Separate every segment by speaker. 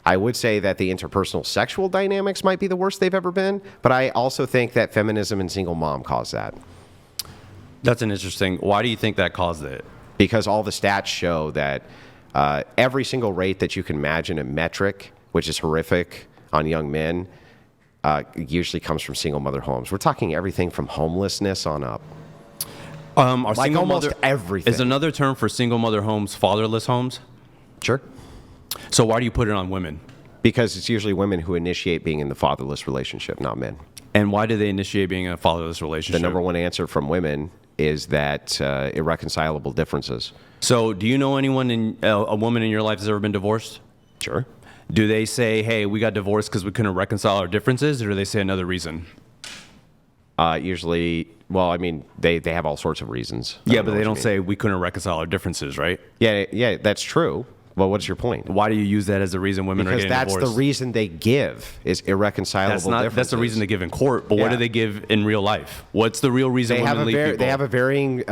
Speaker 1: I would say that the interpersonal sexual dynamics might be the worst they've ever been, but I also think that feminism and single mom caused that.
Speaker 2: That's an interesting. Why do you think that caused it?
Speaker 1: Because all the stats show that every single rate that you can imagine, a metric, which is horrific on young men, usually comes from single mother homes. We're talking everything from homelessness on up.
Speaker 2: Like
Speaker 1: almost everything.
Speaker 2: Is another term for single mother homes fatherless homes?
Speaker 1: Sure.
Speaker 2: So why do you put it on women?
Speaker 1: Because it's usually women who initiate being in the fatherless relationship, not men.
Speaker 2: And why do they initiate being in a fatherless relationship?
Speaker 1: The number one answer from women is that irreconcilable differences.
Speaker 2: So do you know anyone, a woman in your life that's ever been divorced?
Speaker 1: Sure.
Speaker 2: Do they say, hey, we got divorced because we couldn't reconcile our differences, or do they say another reason?
Speaker 1: Usually, well, I mean, they have all sorts of reasons.
Speaker 2: Yeah, but they don't say we couldn't reconcile our differences, right?
Speaker 1: Yeah, that's true. Well, what's your point?
Speaker 2: Why do you use that as the reason women are getting divorced?
Speaker 1: Because that's the reason they give is irreconcilable differences.
Speaker 2: That's the reason they give in court, but what do they give in real life? What's the real reason women leave people?
Speaker 1: They have a varying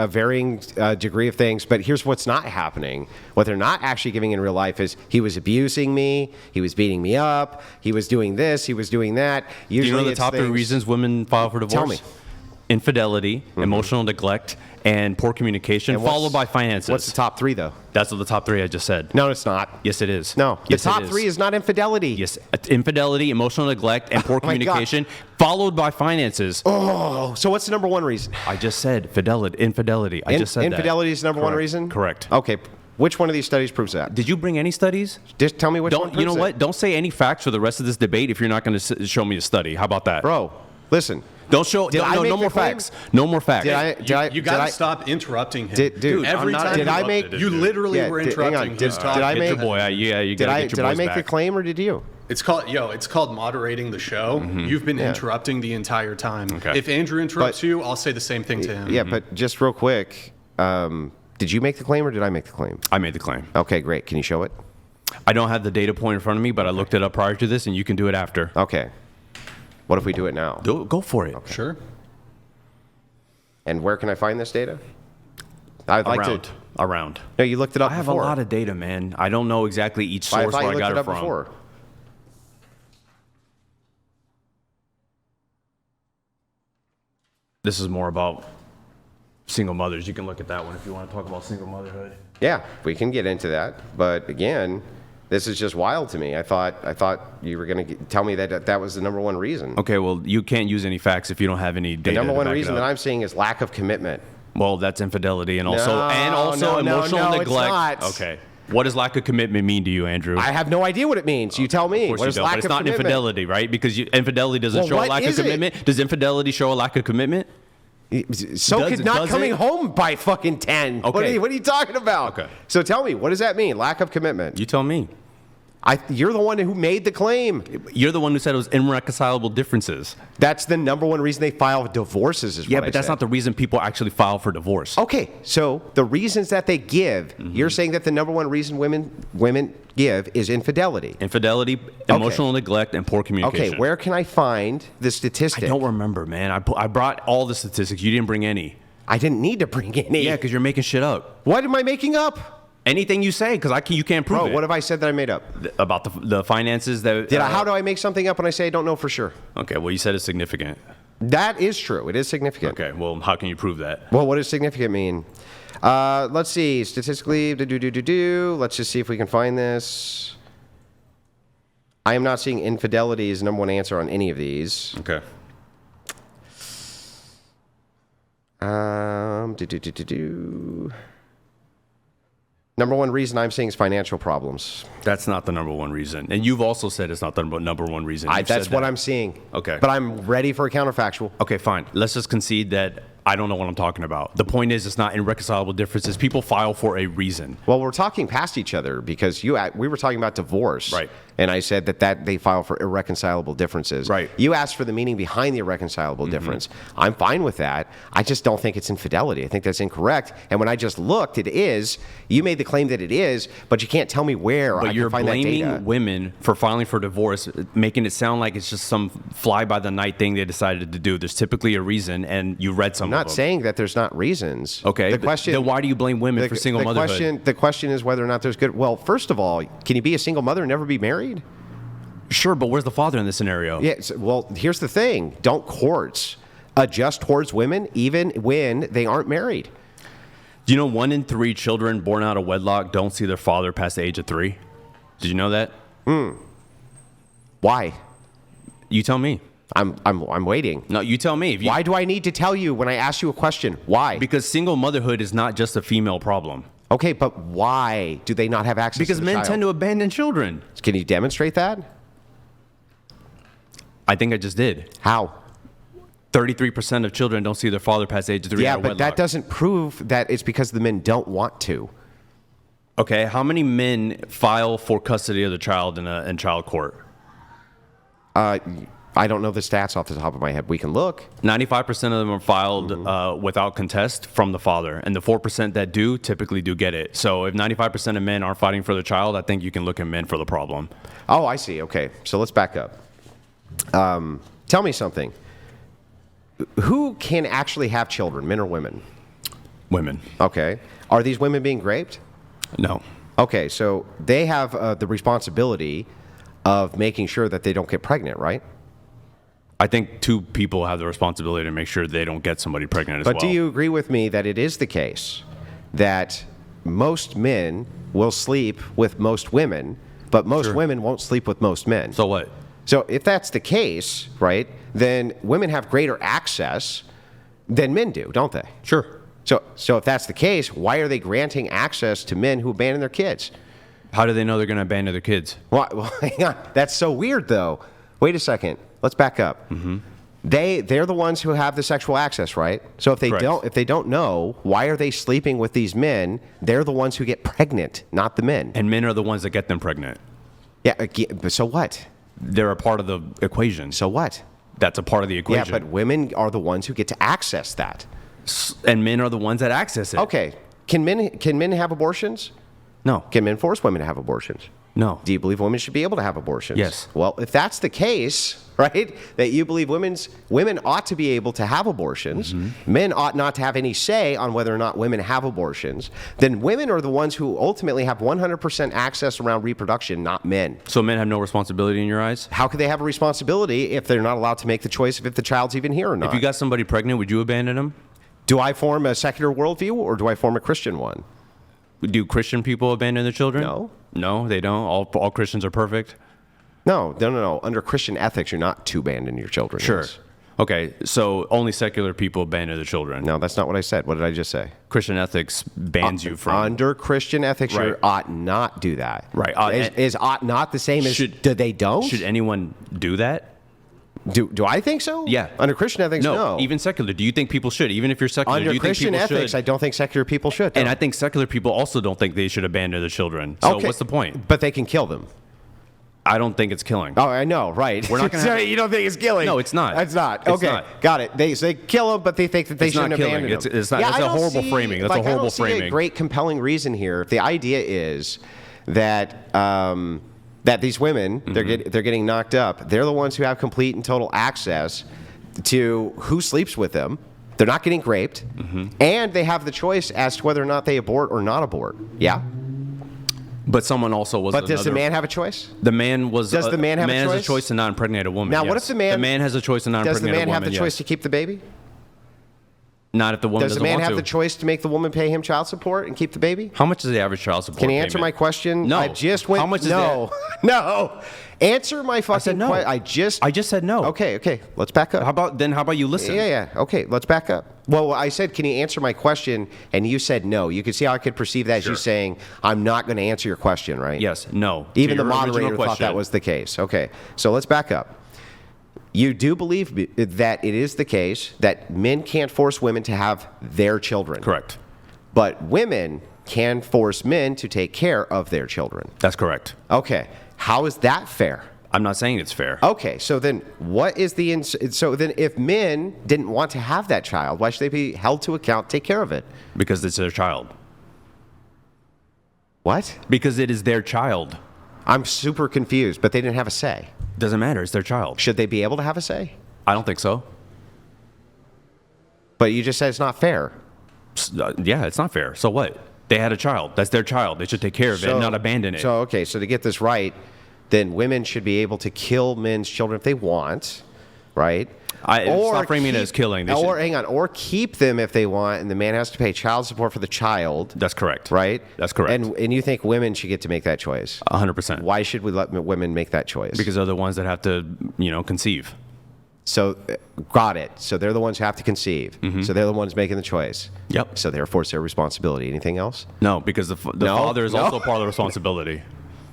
Speaker 1: degree of things, but here's what's not happening. What they're not actually giving in real life is he was abusing me, he was beating me up, he was doing this, he was doing that. Usually
Speaker 2: do you know the top 3 reasons women file for divorce?
Speaker 1: Tell me.
Speaker 2: Infidelity, emotional neglect, and poor communication, followed by finances.
Speaker 1: What's the top 3, though?
Speaker 2: That's what the top 3 I just said.
Speaker 1: No, it's not.
Speaker 2: Yes, it is.
Speaker 1: No,
Speaker 2: yes,
Speaker 1: the top 3 is not infidelity.
Speaker 2: Yes, infidelity, emotional neglect, and poor communication, followed by finances.
Speaker 1: Oh, so what's the number one reason?
Speaker 2: I just said infidelity. I just said
Speaker 1: infidelity is the number one reason?
Speaker 2: Correct.
Speaker 1: Okay. Which one of these studies proves that?
Speaker 2: Did you bring any studies?
Speaker 1: Just tell me which one proves it.
Speaker 2: You know what? Don't say any facts for the rest of this debate if you're not going to show me a study. How about that?
Speaker 1: Bro, listen.
Speaker 2: Don't show. No more facts. No more facts.
Speaker 3: You got to stop interrupting him.
Speaker 1: Dude,
Speaker 3: every time you literally were interrupting his talk.
Speaker 1: Did I make
Speaker 2: the
Speaker 1: claim or did you?
Speaker 3: It's called moderating the show. You've been interrupting the entire time. Okay. If Andrew interrupts you, I'll say the same thing to him.
Speaker 1: Yeah, but just real quick, did you make the claim or did I make the claim?
Speaker 2: I made the claim.
Speaker 1: Okay, great. Can you show it?
Speaker 2: I don't have the data point in front of me, but I looked it up prior to this, and you can do it after.
Speaker 1: Okay. What if we do it now?
Speaker 2: Go for it.
Speaker 3: Okay. Sure.
Speaker 1: And where can I find this data?
Speaker 2: Around.
Speaker 1: No, you looked it up
Speaker 2: I have
Speaker 1: before.
Speaker 2: a lot of data, man. I don't know exactly each source where I got it from. Before. This is more about single mothers. You can look at that one if you want to talk about single motherhood.
Speaker 1: Yeah, we can get into that. But again, this is just wild to me. I thought you were going to tell me that was the number one reason.
Speaker 2: Okay, well, you can't use any facts if you don't have any data.
Speaker 1: The number one reason that I'm seeing is lack of commitment.
Speaker 2: Well, that's infidelity and also emotional neglect.
Speaker 1: It's not.
Speaker 2: Okay. What does lack of commitment mean to you, Andrew?
Speaker 1: I have no idea what it means. You tell me.
Speaker 2: Of course you don't, but it's not infidelity, right? Because infidelity doesn't show a lack of commitment. Does infidelity show a lack of commitment?
Speaker 1: So could not coming home by fucking 10.
Speaker 2: Okay.
Speaker 1: What are you talking about?
Speaker 2: Okay.
Speaker 1: So tell me, what does that mean? Lack of commitment.
Speaker 2: You tell me.
Speaker 1: You're the one who made the claim.
Speaker 2: You're the one who said it was irreconcilable differences.
Speaker 1: That's the number one reason they file divorces is what I said.
Speaker 2: Yeah, but that's not the reason people actually file for divorce.
Speaker 1: Okay, so the reasons that they give, you're saying that the number one reason women give is infidelity.
Speaker 2: Infidelity, emotional neglect, and poor communication.
Speaker 1: Okay, where can I find the statistic?
Speaker 2: I don't remember, man. I brought all the statistics. You didn't bring any.
Speaker 1: I didn't need to bring any.
Speaker 2: Yeah, because you're making shit up.
Speaker 1: What am I making up?
Speaker 2: Anything you say, because you can't prove it.
Speaker 1: What have I said that I made up?
Speaker 2: About the finances that...
Speaker 1: How do I make something up when I say I don't know for sure?
Speaker 2: Okay, well, you said it's significant.
Speaker 1: That is true. It is significant.
Speaker 2: Okay, well, how can you prove that?
Speaker 1: Well, what does significant mean? Let's see. Statistically, let's just see if we can find this. I am not seeing infidelity as the number one answer on any of these.
Speaker 2: Okay.
Speaker 1: Number one reason I'm seeing is financial problems.
Speaker 2: That's not the number one reason. And you've also said it's not the number one reason.
Speaker 1: That's what I'm seeing.
Speaker 2: Okay.
Speaker 1: But I'm ready for a counterfactual.
Speaker 2: Okay, fine. Let's just concede that I don't know what I'm talking about. The point is, it's not irreconcilable differences. People file for a reason.
Speaker 1: Well, we're talking past each other because we were talking about divorce.
Speaker 2: Right.
Speaker 1: And I said that they file for irreconcilable differences.
Speaker 2: Right.
Speaker 1: You asked for the meaning behind the irreconcilable difference. I'm fine with that. I just don't think it's infidelity. I think that's incorrect. And when I just looked, it is. You made the claim that it is, but you can't tell me where I can find that data.
Speaker 2: But you're blaming women for filing for divorce, making it sound like it's just some fly-by-the-night thing they decided to do. There's typically a reason, and you read some of them.
Speaker 1: I'm not saying that there's not reasons.
Speaker 2: Okay. Then why do you blame women for single motherhood?
Speaker 1: The question is whether or not there's good... Well, first of all, can you be a single mother and never be married?
Speaker 2: Sure, but where's the father in this scenario?
Speaker 1: Yeah, well, here's the thing. Don't courts adjust towards women even when they aren't married?
Speaker 2: Do you know 1 in 3 children born out of wedlock don't see their father past the age of 3? Did you know that?
Speaker 1: Why?
Speaker 2: You tell me.
Speaker 1: I'm waiting.
Speaker 2: No, you tell me.
Speaker 1: Why do I need to tell you when I ask you a question? Why?
Speaker 2: Because single motherhood is not just a female problem.
Speaker 1: Okay, but why do they not have access
Speaker 2: Because
Speaker 1: to the
Speaker 2: men
Speaker 1: child?
Speaker 2: tend to abandon children.
Speaker 1: Can you demonstrate that?
Speaker 2: I think I just did.
Speaker 1: How?
Speaker 2: 33% of children don't see their father past the age of 3
Speaker 1: Yeah,
Speaker 2: out of
Speaker 1: but
Speaker 2: wedlock.
Speaker 1: that doesn't prove that it's because the men don't want to.
Speaker 2: Okay, how many men file for custody of the child in child court?
Speaker 1: I don't know the stats off the top of my head. We can look.
Speaker 2: 95% of them are filed without contest from the father, and the 4% that do typically do get it. So if 95% of men aren't fighting for their child, I think you can look at men for the problem.
Speaker 1: Oh, I see. Okay, so let's back up. Tell me something. Who can actually have children, men or women?
Speaker 2: Women.
Speaker 1: Okay. Are these women being raped?
Speaker 2: No.
Speaker 1: Okay, so they have the responsibility of making sure that they don't get pregnant, right?
Speaker 2: I think 2 people have the responsibility to make sure they don't get somebody pregnant as well.
Speaker 1: But do you agree with me that it is the case that most men will sleep with most women, but most women won't sleep with most men?
Speaker 2: So what?
Speaker 1: So if that's the case, right, then women have greater access than men do, don't they?
Speaker 2: Sure.
Speaker 1: So if that's the case, why are they granting access to men who abandon their kids?
Speaker 2: How do they know they're going to abandon their kids?
Speaker 1: Well, hang on. That's so weird, though. Wait a second. Let's back up. Mm-hmm. They're the ones who have the sexual access, right? So if they don't know, why are they sleeping with these men? They're the ones who get pregnant, not the men.
Speaker 2: And men are the ones that get them pregnant.
Speaker 1: Yeah. But so what?
Speaker 2: They're a part of the equation.
Speaker 1: So what?
Speaker 2: That's a part of the equation.
Speaker 1: Yeah, but women are the ones who get to access that.
Speaker 2: And men are the ones that access it.
Speaker 1: Okay. Can men have abortions?
Speaker 2: No.
Speaker 1: Can men force women to have abortions?
Speaker 2: No.
Speaker 1: Do you believe women should be able to have abortions?
Speaker 2: Yes.
Speaker 1: Well, if that's the case, right, that you believe women ought to be able to have abortions, men ought not to have any say on whether or not women have abortions, then women are the ones who ultimately have 100% access around reproduction, not men.
Speaker 2: So men have no responsibility in your eyes?
Speaker 1: How could they have a responsibility if they're not allowed to make the choice of if the child's even here or not?
Speaker 2: If you got somebody pregnant, would you abandon them?
Speaker 1: Do I form a secular worldview or do I form a Christian one?
Speaker 2: Do Christian people abandon their children?
Speaker 1: No.
Speaker 2: No, they don't. All Christians are perfect?
Speaker 1: No. Under Christian ethics, you're not to abandon your children.
Speaker 2: Sure.
Speaker 1: Yes.
Speaker 2: Okay, so only secular people abandon their children.
Speaker 1: No, that's not what I said. What did I just say?
Speaker 2: Christian ethics bans you from...
Speaker 1: Under Christian ethics,
Speaker 2: Right.
Speaker 1: you ought not do that.
Speaker 2: Right.
Speaker 1: Is ought not the same as do they don't?
Speaker 2: Should anyone do that?
Speaker 1: Do I think so?
Speaker 2: Yeah.
Speaker 1: Under Christian ethics, no.
Speaker 2: Even secular. Do you think people should? Even if you're secular, do
Speaker 1: Under
Speaker 2: you
Speaker 1: Christian
Speaker 2: think people
Speaker 1: ethics,
Speaker 2: should?
Speaker 1: I don't think secular people should.
Speaker 2: And
Speaker 1: no.
Speaker 2: I think secular people also don't think they should abandon their children. So
Speaker 1: Okay.
Speaker 2: what's the point?
Speaker 1: But they can kill them.
Speaker 2: I don't think it's killing.
Speaker 1: Oh, I know, right.
Speaker 2: We're not gonna
Speaker 1: So
Speaker 2: have-
Speaker 1: you don't think it's killing?
Speaker 2: No, it's not.
Speaker 1: It's not.
Speaker 2: It's
Speaker 1: Okay,
Speaker 2: not.
Speaker 1: got it. So they kill them, but they think that they
Speaker 2: It's not
Speaker 1: shouldn't
Speaker 2: killing.
Speaker 1: abandon them.
Speaker 2: It's not. That's
Speaker 1: I
Speaker 2: a
Speaker 1: don't
Speaker 2: horrible
Speaker 1: see-
Speaker 2: framing. That's a
Speaker 1: I
Speaker 2: horrible
Speaker 1: don't see
Speaker 2: framing.
Speaker 1: a great compelling reason here. If the idea is that that these women they're getting knocked up, they're the ones who have complete and total access to who sleeps with them. They're not getting raped, and they have the choice as to whether or not they abort or not abort. Yeah.
Speaker 2: But someone also was.
Speaker 1: But does the
Speaker 2: another-
Speaker 1: man have a choice?
Speaker 2: The man was.
Speaker 1: Does the man have a
Speaker 2: has
Speaker 1: choice?
Speaker 2: a choice to not impregnate a woman?
Speaker 1: Now, what
Speaker 2: yes.
Speaker 1: if the man?
Speaker 2: The man has a choice to not
Speaker 1: Does the
Speaker 2: impregnate a
Speaker 1: man
Speaker 2: woman?
Speaker 1: have the choice to keep the baby?
Speaker 2: Not if the woman
Speaker 1: Does the
Speaker 2: doesn't
Speaker 1: man
Speaker 2: want
Speaker 1: have
Speaker 2: to.
Speaker 1: the choice to make the woman pay him child support and keep the baby?
Speaker 2: How much is the average child support?
Speaker 1: Can you answer my
Speaker 2: payment?
Speaker 1: question?
Speaker 2: No.
Speaker 1: I just went.
Speaker 2: How much is
Speaker 1: no, no. Answer my fucking
Speaker 2: said no.
Speaker 1: question.
Speaker 2: I just said no.
Speaker 1: Okay. Let's back up.
Speaker 2: How about you listen?
Speaker 1: Yeah. Okay, let's back up. Well, I said, can you answer my question? And you said no. You could see how I could perceive that as you saying, I'm not going to answer your question, right?
Speaker 2: Yes. No. To
Speaker 1: Even the
Speaker 2: your original
Speaker 1: moderator thought
Speaker 2: question.
Speaker 1: that was the case. Okay, so let's back up. You do believe that it is the case that men can't force women to have their children.
Speaker 2: Correct.
Speaker 1: But women can force men to take care of their children.
Speaker 2: That's correct.
Speaker 1: Okay, how is that fair?
Speaker 2: I'm not saying it's fair.
Speaker 1: Okay, so then what is the so then if men didn't want to have that child, why should they be held to account, take care of it?
Speaker 2: Because it's their child.
Speaker 1: What?
Speaker 2: Because it is their child.
Speaker 1: I'm super confused, but they didn't have a say.
Speaker 2: Doesn't matter. It's their child.
Speaker 1: Should they be able to have a say?
Speaker 2: I don't think so.
Speaker 1: But you just said it's not fair.
Speaker 2: Yeah, it's not fair. So what? They had a child. That's their child. They should take care of it and not abandon it.
Speaker 1: So, okay, so to get this right, then women should be able to kill men's children if they want, right?
Speaker 2: Stop framing it as killing.
Speaker 1: Or keep them if they want, and the man has to pay child support for the child.
Speaker 2: That's correct.
Speaker 1: Right?
Speaker 2: That's correct.
Speaker 1: And you think women should get to make that choice?
Speaker 2: 100%.
Speaker 1: Why should we let women make that choice?
Speaker 2: Because they're the ones that have to, conceive.
Speaker 1: So, got it. So they're the ones who have to conceive.
Speaker 2: Mm-hmm.
Speaker 1: So they're the ones making the choice.
Speaker 2: Yep.
Speaker 1: So therefore, it's their responsibility. Anything else?
Speaker 2: No, because the father is also part of the responsibility.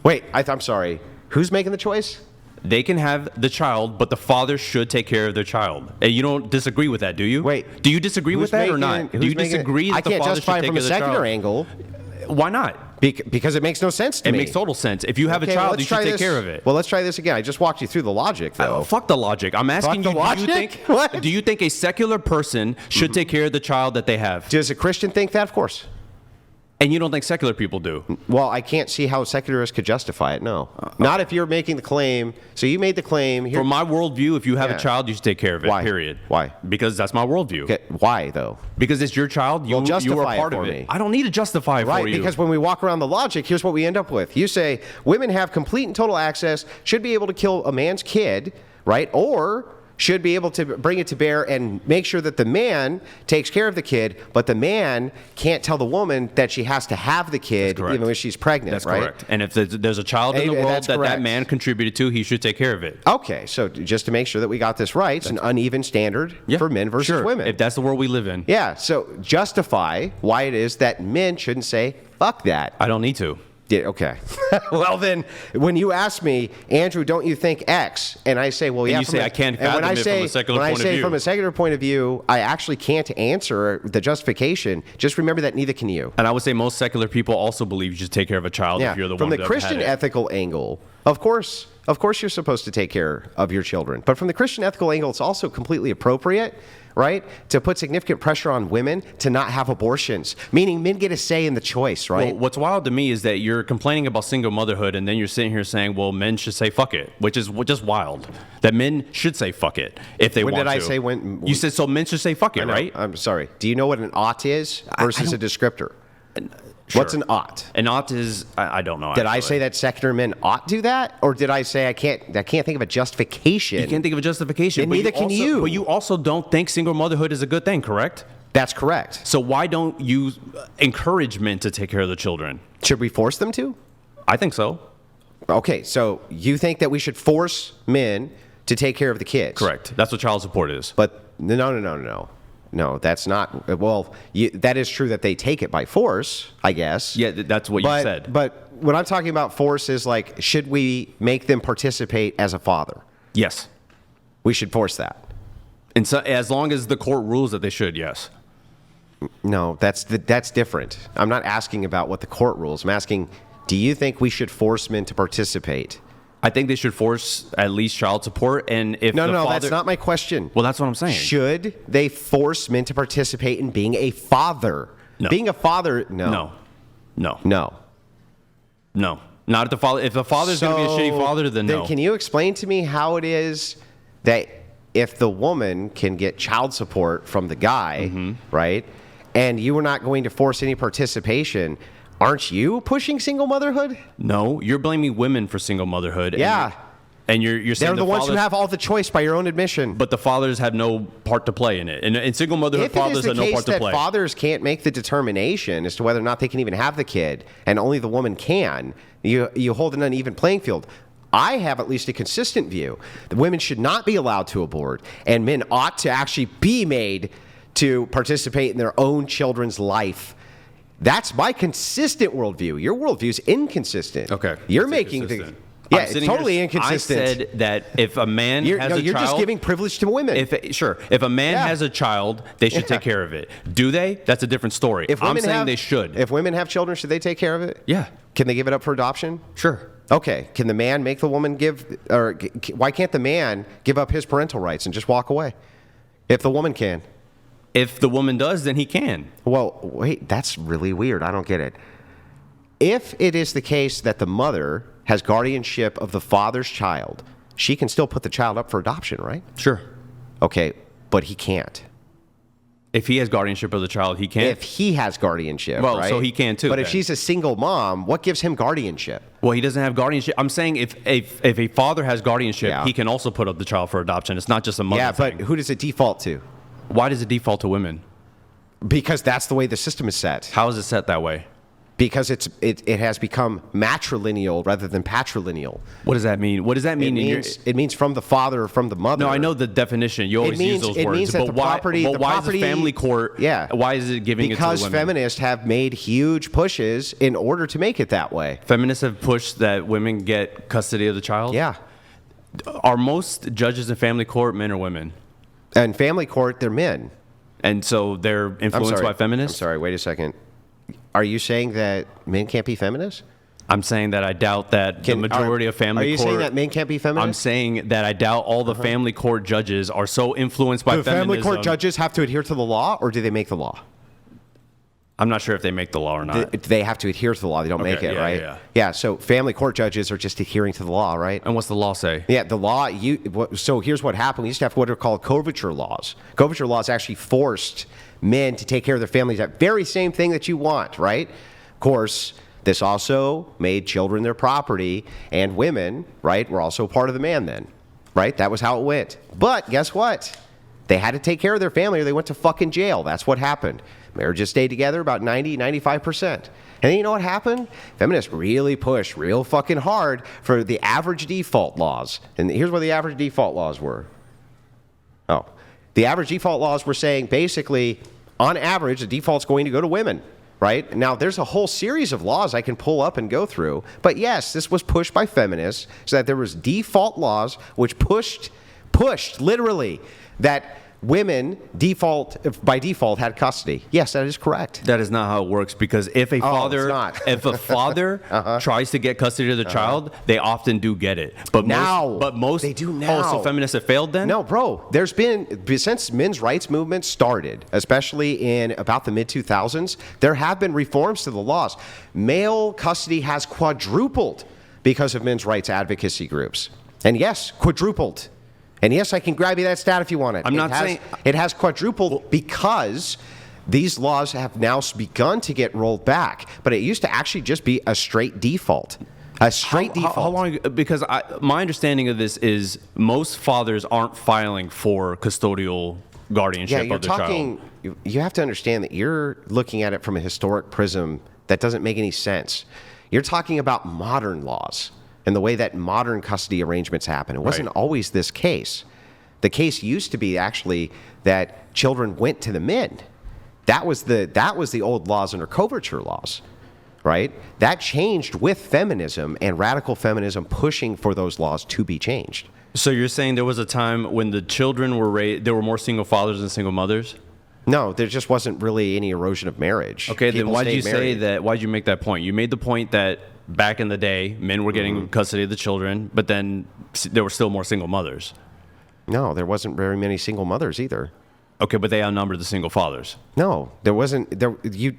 Speaker 1: Wait, I'm sorry. Who's making the choice?
Speaker 2: They can have the child, but the father should take care of their child. And you don't disagree with that, do you?
Speaker 1: Wait.
Speaker 2: Do you disagree with that or not? Do you disagree that the father should take care of the child? I can't justify it from a
Speaker 1: secular angle.
Speaker 2: Why not?
Speaker 1: Because it makes no sense to me.
Speaker 2: It makes total sense. If you have a child, you should take care of it.
Speaker 1: Well, let's try this again. I just walked you through the logic, though.
Speaker 2: Fuck the logic. I'm asking you, do you think a secular person should take care of the child that they have?
Speaker 1: Does a Christian think that? Of course.
Speaker 2: And you don't think secular people do?
Speaker 1: Well, I can't see how secularists could justify it, no. Not if you're making the claim. So you made the claim.
Speaker 2: From my worldview, if you have a child, you should take care of it, period.
Speaker 1: Why?
Speaker 2: Because that's my worldview.
Speaker 1: Okay. Why, though?
Speaker 2: Because it's your child. You are part of it. I don't need to justify it for you.
Speaker 1: Right, because when we walk around the logic, here's what we end up with. You say women have complete and total access, should be able to kill a man's kid, right? Or should be able to bring it to bear and make sure that the man takes care of the kid, but the man can't tell the woman that she has to have the kid even when she's pregnant,
Speaker 2: That's
Speaker 1: right?
Speaker 2: correct. And if there's a child in the world that man contributed to, he should take care of it.
Speaker 1: Okay, so just to make sure that we got this right, it's an uneven standard for men versus women.
Speaker 2: If that's the world we live in.
Speaker 1: Yeah, so justify why it is that men shouldn't say, fuck that.
Speaker 2: I don't need to.
Speaker 1: Yeah, okay. Well, then, when you ask me, Andrew, don't you think X? And I say, well, yeah.
Speaker 2: And you say, I can't fathom it from a secular point of view.
Speaker 1: When I say from a secular point of view, I actually can't answer the justification. Just remember that neither can you.
Speaker 2: And I would say most secular people also believe you should take care of a child if you're the one that had it.
Speaker 1: From the Christian ethical angle, of course you're supposed to take care of your children. But from the Christian ethical angle, it's also completely appropriate, right, to put significant pressure on women to not have abortions, meaning men get a say in the choice, right?
Speaker 2: Well, what's wild to me is that you're complaining about single motherhood, and then you're sitting here saying, well, men should say fuck it, which is just wild. That men should say fuck it if they want to.
Speaker 1: When did I say when?
Speaker 2: You said so men should say fuck it, right?
Speaker 1: I'm sorry. Do you know what an ought is versus a descriptor?
Speaker 2: Sure.
Speaker 1: What's an ought?
Speaker 2: An ought is, I don't know.
Speaker 1: Did I say that secular men ought do that? Or did I say I can't think of a justification?
Speaker 2: You can't think of a justification.
Speaker 1: And neither can you.
Speaker 2: But you also don't think single motherhood is a good thing, correct?
Speaker 1: That's correct.
Speaker 2: So why don't you encourage men to take care of the children?
Speaker 1: Should we force them to?
Speaker 2: I think so.
Speaker 1: Okay, so you think that we should force men to take care of the kids?
Speaker 2: Correct. That's what child support is.
Speaker 1: But no. No, that's not. Well, that is true that they take it by force, I guess.
Speaker 2: Yeah, that's what you said.
Speaker 1: But what I'm talking about force is like, should we make them participate as a father?
Speaker 2: Yes.
Speaker 1: We should force that.
Speaker 2: And so, as long as the court rules that they should, yes.
Speaker 1: No, that's different. I'm not asking about what the court rules. I'm asking, do you think we should force men to participate?
Speaker 2: I think they should force at least child support. And if
Speaker 1: no, that's not my question.
Speaker 2: Well, that's what I'm saying.
Speaker 1: Should they force men to participate in being a father?
Speaker 2: No.
Speaker 1: Being a father, no.
Speaker 2: No. Not if the father. If the father's going to be a shitty father, then no.
Speaker 1: Then can you explain to me how it is that if the woman can get child support from the guy, right, and you are not going to force any participation? Aren't you pushing single motherhood?
Speaker 2: No, you're blaming women for single motherhood.
Speaker 1: Yeah.
Speaker 2: And you're saying
Speaker 1: they're the ones who have all the choice by your own admission.
Speaker 2: But the fathers have no part to play in it. And single motherhood fathers have no part to play.
Speaker 1: If it is the case that fathers can't make the determination as to whether or not they can even have the kid, and only the woman can, you hold an uneven playing field. I have at least a consistent view that women should not be allowed to abort, and men ought to actually be made to participate in their own children's life. That's my consistent worldview. Your worldview is inconsistent.
Speaker 2: Okay.
Speaker 1: You're making the... Yeah, it's totally inconsistent.
Speaker 2: I said that if a man has a child...
Speaker 1: You're just giving privilege to women.
Speaker 2: If a man has a child, they should take care of it. Do they? That's a different story. I'm saying they should.
Speaker 1: If women have children, should they take care of it?
Speaker 2: Yeah.
Speaker 1: Can they give it up for adoption?
Speaker 2: Sure.
Speaker 1: Okay. Can the man make the woman give... Or why can't the man give up his parental rights and just walk away? If the woman can.
Speaker 2: If the woman does, then he can.
Speaker 1: Well, wait, that's really weird. I don't get it. If it is the case that the mother has guardianship of the father's child, she can still put the child up for adoption, right?
Speaker 2: Sure.
Speaker 1: Okay, but he can't.
Speaker 2: If he has guardianship of the child, he can.
Speaker 1: If he has guardianship,
Speaker 2: well,
Speaker 1: right?
Speaker 2: so he can too.
Speaker 1: But if she's a single mom, what gives him guardianship?
Speaker 2: Well, he doesn't have guardianship. I'm saying if a father has guardianship,
Speaker 1: Yeah.
Speaker 2: he can also put up the child for adoption. It's not just a mother
Speaker 1: Yeah,
Speaker 2: thing.
Speaker 1: but who does it default to?
Speaker 2: Why does it default to women?
Speaker 1: Because that's the way the system is set.
Speaker 2: How is it set that way?
Speaker 1: Because it has become matrilineal rather than patrilineal.
Speaker 2: What does that mean? What does that mean?
Speaker 1: It means from the father or from the mother.
Speaker 2: No, I know the definition. You always use those
Speaker 1: it
Speaker 2: words.
Speaker 1: means that
Speaker 2: but why, but why is the family court?
Speaker 1: Yeah.
Speaker 2: Why is it giving it to the
Speaker 1: Because
Speaker 2: women?
Speaker 1: feminists have made huge pushes in order to make it that way.
Speaker 2: Feminists have pushed that women get custody of the child.
Speaker 1: Yeah.
Speaker 2: Are most judges in family court men or women?
Speaker 1: And family court, they're men.
Speaker 2: And so they're
Speaker 1: I'm
Speaker 2: influenced
Speaker 1: sorry.
Speaker 2: by feminists?
Speaker 1: I'm sorry. Wait a second. Are you saying that men can't be feminists?
Speaker 2: I'm saying that I doubt that the majority of family court.
Speaker 1: Are you saying that men can't be feminists?
Speaker 2: I'm saying that I doubt all the family court judges are so influenced by
Speaker 1: Do
Speaker 2: feminism.
Speaker 1: family court judges have to adhere to the law, or do they make the law?
Speaker 2: I'm not sure if they make the law or not.
Speaker 1: They have to adhere to the law. They don't make it,
Speaker 2: yeah,
Speaker 1: right?
Speaker 2: yeah.
Speaker 1: So family court judges are just adhering to the law, right?
Speaker 2: And what's the law say?
Speaker 1: Yeah, the law. So here's what happened. We used to have what are called coverture laws. Coverture laws actually forced men to take care of their families. That very same thing that you want, right? Of course, this also made children their property, and women, right, were also part of the man then, right? That was how it went. But guess what? They had to take care of their family or they went to fucking jail. That's what happened. Marriages stayed together about 95%. And then you know what happened? Feminists really pushed real fucking hard for the average default laws. And here's what the average default laws were. Oh, the average default laws were saying basically, on average, the default's going to go to women, right? Now, there's a whole series of laws I can pull up and go through. But yes, this was pushed by feminists so that there was default laws which pushed literally that women by default had custody. Yes, that is correct.
Speaker 2: That is not how it works, because if a father tries to get custody of the child, they often do get it. But most
Speaker 1: they do now.
Speaker 2: Oh, so feminists have failed then?
Speaker 1: No, bro. There's been, since men's rights movement started, especially in about the mid-2000s, there have been reforms to the laws. Male custody has quadrupled because of men's rights advocacy groups. And yes, quadrupled. And yes, I can grab you that stat if you want it.
Speaker 2: I'm not saying
Speaker 1: it has quadrupled because these laws have now begun to get rolled back. But it used to actually just be a straight default. Default.
Speaker 2: How long? Because my understanding of this is most fathers aren't filing for custodial guardianship of the child.
Speaker 1: You have to understand that you're looking at it from a historic prism that doesn't make any sense. You're talking about modern laws and the way that modern custody arrangements happen. It wasn't always this case. The case used to be actually that children went to the men. That was the old laws under coverture laws, right? That changed with feminism and radical feminism pushing for those laws to be changed.
Speaker 2: So you're saying there was a time when the children were raised, there were more single fathers than single mothers?
Speaker 1: No, there just wasn't really any erosion of marriage.
Speaker 2: Okay, then why did you say that? Why did you make that point? You made the point that back in the day, men were getting custody of the children, but then there were still more single mothers.
Speaker 1: No, there wasn't very many single mothers either.
Speaker 2: Okay, but they outnumbered the single fathers.
Speaker 1: No, there wasn't.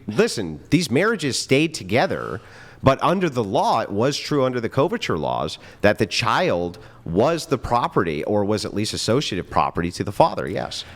Speaker 1: Listen, these marriages stayed together, but under the law, it was true under the coverture laws that the child was the property or was at least associative property to the father, yes.